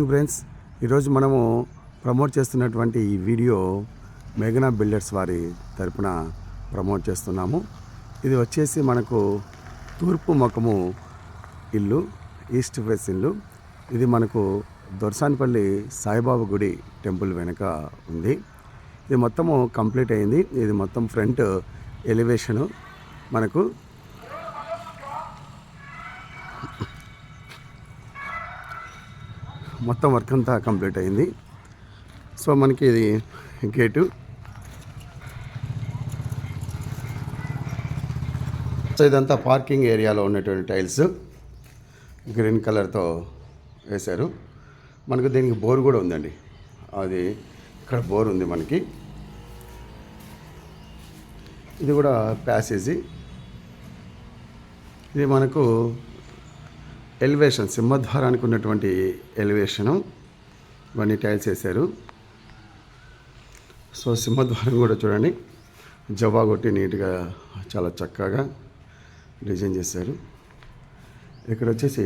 Friends, ఈరోజు మనము promote చేస్తున్నటువంటి ఈ వీడియో మేఘనా బిల్డర్స్ వారి తరపున ప్రమోట్ చేస్తున్నాము. ఇది వచ్చేసి మనకు తూర్పు ముఖము ఇల్లు, ఈస్ట్ ఫేస్ ఇల్లు. ఇది మనకు దొర్సానిపల్లి సాయిబాబా గుడి టెంపుల్ వెనుక ఉంది. ఇది మొత్తము కంప్లీట్ అయింది. ఇది మొత్తం ఫ్రంట్ ఎలివేషను మనకు మొత్తం వర్క్ అంతా కంప్లీట్ అయింది. సో మనకి ఇది గేటు. సో ఇదంతా పార్కింగ్ ఏరియాలో ఉన్నటువంటి టైల్స్ గ్రీన్ కలర్తో వేశారు. మనకు దీనికి బోర్ కూడా ఉందండి. అది ఇక్కడ బోర్ ఉంది మనకి. ఇది కూడా ప్యాసేజీ. ఇది మనకు ఎలివేషన్, సింహద్వారానికి ఉన్నటువంటి ఎలివేషను. ఇవన్నీ టైల్స్ వేశారు. సో సింహద్వారం కూడా చూడండి, జవా కొట్టి నీట్గా చాలా చక్కగా డిజైన్ చేశారు. ఇక్కడ వచ్చేసి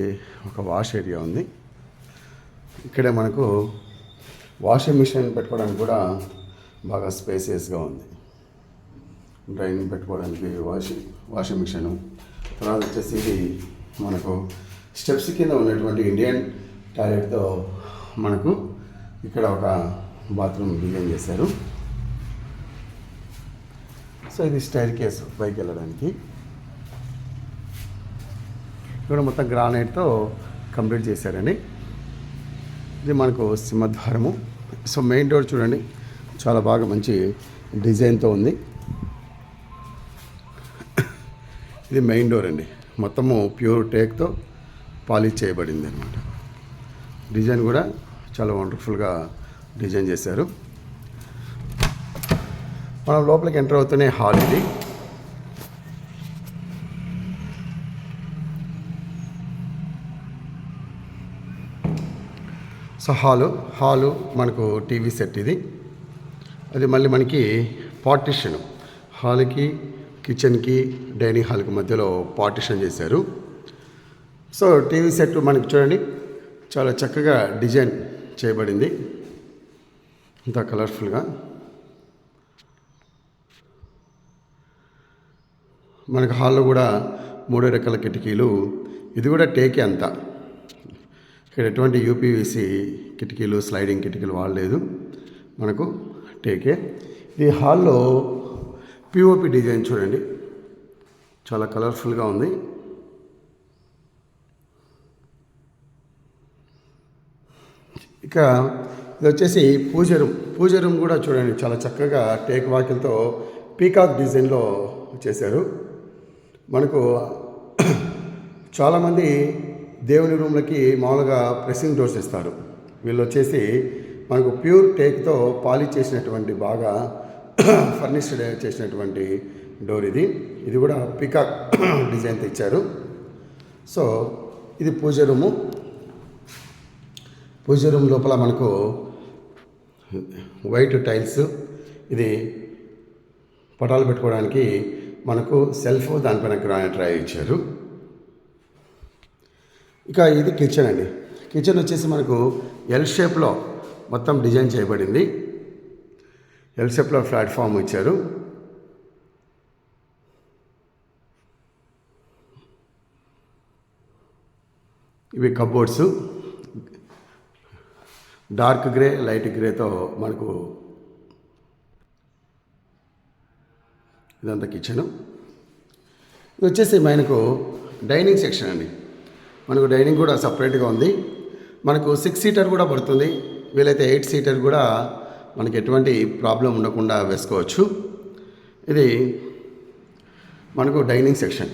ఒక వాష్ ఏరియా ఉంది. ఇక్కడే మనకు వాషింగ్ మిషన్ పెట్టుకోవడానికి కూడా బాగా స్పేసియస్గా ఉంది. డ్రైన్ పెట్టుకోవడానికి వాషింగ్ మిషను. తర్వాత వచ్చేసి ఇది మనకు స్టెప్స్ కింద ఉన్నటువంటి ఇండియన్ టాయిలెట్తో మనకు ఇక్కడ ఒక బాత్రూమ్ డిజైన్ చేశారు. సో ఇది స్టైర్ కేసు పైకి వెళ్ళడానికి. ఇక్కడ మొత్తం గ్రానైట్తో కంప్లీట్ చేశారండి. ఇది మనకు సింహద్వారము. సో మెయిన్ డోర్ చూడండి, చాలా బాగా మంచి డిజైన్తో ఉంది. ఇది మెయిన్ డోర్ అండి. మొత్తము ప్యూర్ టేక్తో పాలిష్ చేయబడింది అనమాట. డిజైన్ కూడా చాలా వండర్ఫుల్గా డిజైన్ చేశారు. మనం లోపలికి ఎంటర్ అవుతూనే హాల్ ఇది. సో హాలు మనకు టీవీ సెట్ ఇది. అది మళ్ళీ మనకి పార్టిషన్, హాల్కి కిచెన్కి డైనింగ్ హాల్కి మధ్యలో పార్టిషన్ చేశారు. సో టీవీ సెట్ మనకి చూడండి చాలా చక్కగా డిజైన్ చేయబడింది, ఇంత కలర్ఫుల్గా. మనకు హాల్లో కూడా 3 రెక్కల కిటికీలు. ఇది కూడా టేకే అంతా. ఇక్కడ ఎటువంటి యూపీవీసీ కిటికీలు, స్లైడింగ్ కిటికీలు వాడలేదు, మనకు టేకే. ఈ హాల్లో పిఓపి డిజైన్ చూడండి, చాలా కలర్ఫుల్గా ఉంది. ఇక ఇది వచ్చేసి పూజ రూమ్ కూడా చూడండి, చాలా చక్కగా టేక్ వాకిల్తో పీకాక్ డిజైన్లో చేశారు. మనకు చాలామంది దేవుని రూమ్లకి మామూలుగా ప్రెస్సింగ్ డోర్స్ ఇస్తారు. వీళ్ళు వచ్చేసి మనకు ప్యూర్ టేక్తో పాలిష్ చేసినటువంటి, బాగా ఫర్నిష్డ్ చేసినటువంటి డోర్ ఇది. ఇది కూడా పీకాక్ డిజైన్తో ఇచ్చారు. సో ఇది పూజ రూమ్ లోపల మనకు వైట్ టైల్స్. ఇది పటాలు పెట్టుకోవడానికి మనకు సెల్ఫ్, దానిపైన గ్రానైట్ రాయి ఇచ్చారు. ఇక ఇది కిచెన్ అండి. కిచెన్ వచ్చేసి మనకు ఎల్ షేప్లో మొత్తం డిజైన్ చేయబడింది. ఎల్ షేప్లో ప్లాట్ఫామ్ ఇచ్చారు. ఇవి కబోర్డ్స్, డార్క్ గ్రే, లైట్ గ్రేతో మనకు ఇదంతా కిచెను. ఇది వచ్చేసి మనకు డైనింగ్ సెక్షన్ అండి. మనకు డైనింగ్ కూడా సపరేట్గా ఉంది. మనకు 6 సీటర్ కూడా పడుతుంది. వీలైతే 8 సీటర్ కూడా మనకి ఎటువంటి ప్రాబ్లం ఉండకుండా వేసుకోవచ్చు. ఇది మనకు dining section.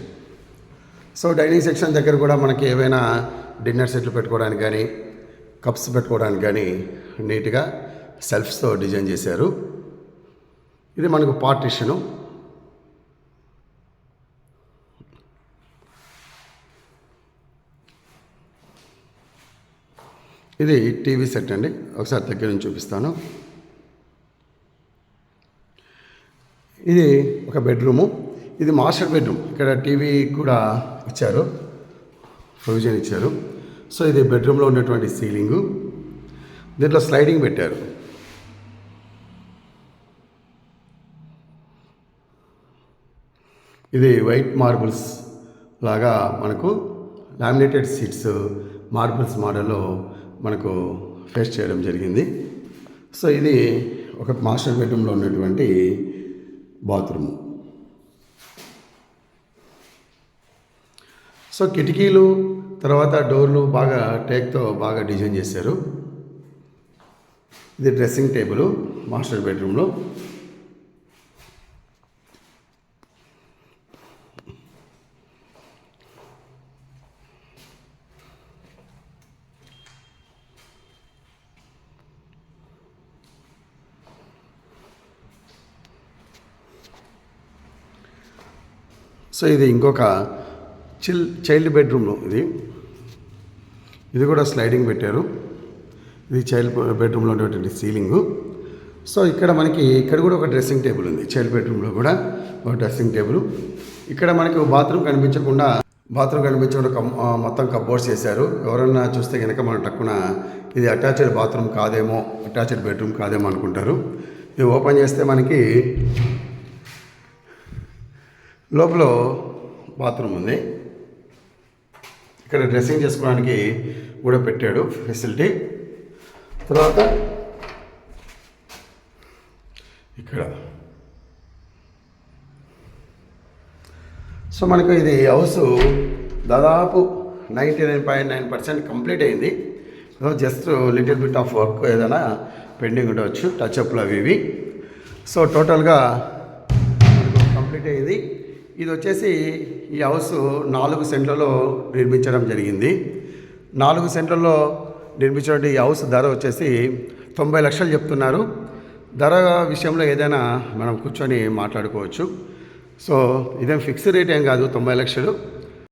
So dining section దగ్గర కూడా మనకి ఏవైనా డిన్నర్ సెట్లు పెట్టుకోవడానికి కానీ, కప్స్ పెట్టుకోవడానికి కానీ నీట్గా సెల్ఫ్స్తో డిజైన్ చేశారు. ఇది మనకు పార్టిషను. ఇది టీవీ సెట్ అండి. ఒకసారి దగ్గర నుంచి చూపిస్తాను. ఇది ఒక బెడ్రూము. ఇది మాస్టర్ బెడ్రూమ్. ఇక్కడ టీవీ కూడా ఇచ్చారు, ప్రొవిజన్ ఇచ్చారు. సో ఇది బెడ్రూమ్లో ఉన్నటువంటి సీలింగు. దీంట్లో స్లైడింగ్ పెట్టారు. ఇది వైట్ మార్బుల్స్ లాగా మనకు లామినేటెడ్ సీట్స్ మార్బుల్స్ మోడల్లో మనకు ఫేస్ చేయడం జరిగింది. సో ఇది ఒక మాస్టర్ బెడ్రూమ్లో ఉన్నటువంటి బాత్రూమ్. సో కిటికీలు తర్వాత డోర్లు బాగా టేక్తో బాగా డిజైన్ చేశారు. ఇది డ్రెస్సింగ్ టేబుల్ మాస్టర్ బెడ్రూమ్లో. సో ఇది ఇంకొక చైల్డ్ బెడ్రూమ్. ఇది కూడా స్లైడింగ్ పెట్టారు. ఇది చైల్డ్ బెడ్రూమ్లో ఉండేటువంటి సీలింగు. సో ఇక్కడ కూడా ఒక డ్రెస్సింగ్ టేబుల్ ఉంది. చైల్డ్ బెడ్రూమ్లో కూడా ఒక డ్రెస్సింగ్ టేబుల్. ఇక్కడ మనకు బాత్రూమ్ కనిపించకుండా మొత్తం కబోర్డ్స్ చేశారు. ఎవరన్నా చూస్తే కనుక మనం టక్కున ఇది అటాచ్డ్ బాత్రూమ్ కాదేమో, అటాచ్డ్ బెడ్రూమ్ కాదేమో అనుకుంటారు. ఇది ఓపెన్ చేస్తే మనకి లోపల బాత్రూమ్ ఉంది. ఇక్కడ డ్రెస్సింగ్ చేసుకోవడానికి కూడా పెట్టాడు ఫెసిలిటీ. తర్వాత ఇక్కడ సో మనకు ఇది హౌస్ దాదాపు 99.9% కంప్లీట్ అయింది. So just little bit of work ఏదైనా పెండింగ్ ఉండవచ్చు, టచ్అప్లు అవి ఇవి. సో టోటల్గా కంప్లీట్ అయింది. ఇది వచ్చేసి ఈ హౌస్ 4 సెంట్లలో నిర్మించడం జరిగింది. 4 సెంట్లలో నిర్మించిన ఈ హౌస్ ధర వచ్చేసి 90 లక్షలు చెప్తున్నారు. ధర విషయంలో ఏదైనా మనం కూర్చొని మాట్లాడుకోవచ్చు. సో ఇదేం ఫిక్స్డ్ రేట్ ఏం కాదు 90 లక్షలు.